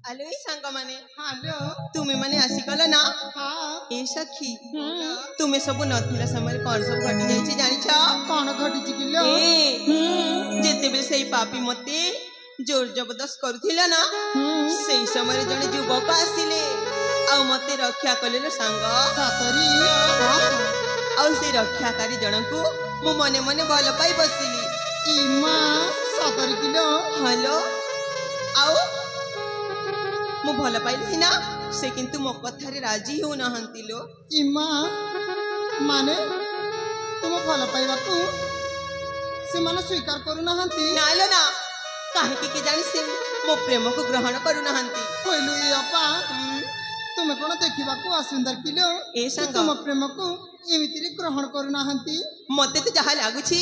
आलो ई सांग माने हेलो तुम्हें माने आसीगल ना हाँ ए सखी तुम्हें सब नथिला समय कौन सब घटी जाइए जानिछ कौन घटी किलो ए जेते बेले सेई पापी मते जोर जबरदस्त करुथिला ना सेई समय जने युवक आसिले आ मते रक्षा कले सांग सतरी आ से रक्षाकारी जनकू मु मने मने भल पाई बसिली इमा 70 किलो हेलो आओ मु भल पाइली सिना से किंतु मो कथारे राजी हो नहंती लो इमा माने तुम भल पाइबा को से माने स्वीकार करू नहंती नालो ना काहे के जानि से मो प्रेम को ग्रहण करू नहंती कोइलु ए अपा तुम कोन देखिबा को असुंदर किलो ए संग तुम प्रेम को एमितिरी ग्रहण करू नहंती मते तो जहा लागुछि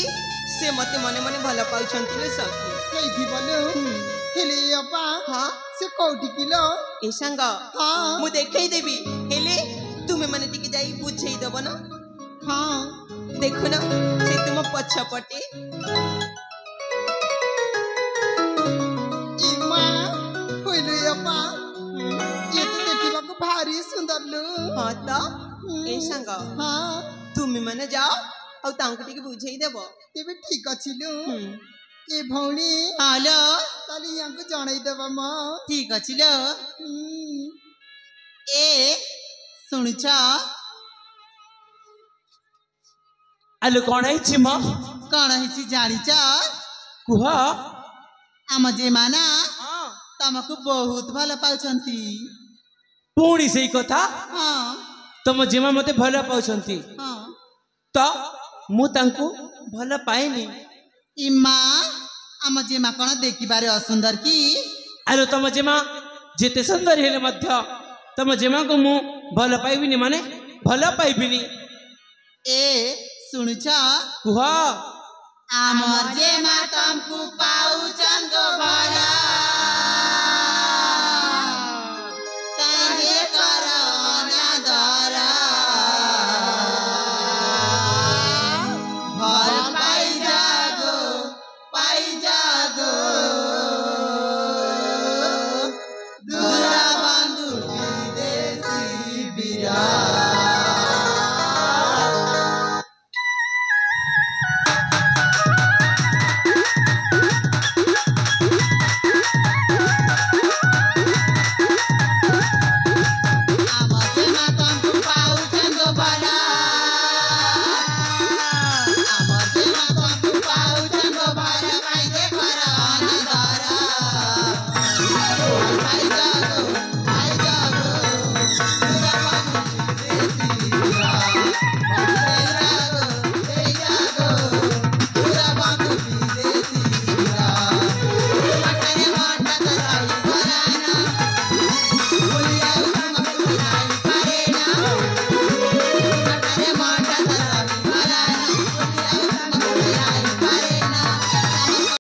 से मते मने मने भल पाउछंती लो सखी केइथि बोलो हेले ए अपा हां से कोठी किलो ए संग हाँ मु देखै देबी हेले तुमे माने टिके जाई बुझेई दबो ना हाँ देखो ना से तुम पछपटे इमा कोइलु ए अपा ये तो देखिबा को भारी सुंदर लो हां त ए संग हाँ तुमे माने जाओ औ तांको टिके बुझेई देबो तेबे ठीक अछि लो ए भौणी हेलो ताली यांको जणाई देबा म ठीक अछि लो ए सुनिछ आलो कौन है म कौन है जानिछ कुह आम जेमाना तमको बहुत भल पाउछंती पुणी से कथा हाँ तुम जेमा मते भल पाउछंती हाँ तो मु तांको भल पाइनी इमा आम जेमा कौन देखिबारे असुंदर की आलो तुम जेमा जेते सुंदर हेले मध्य तुम जेमा को मु भल पाइबिनी माने भल पाइबिनी ए सुनुछ कुह आमर जेमा तमको पाउछन गो भला काहे करना दरा भल पाई जागो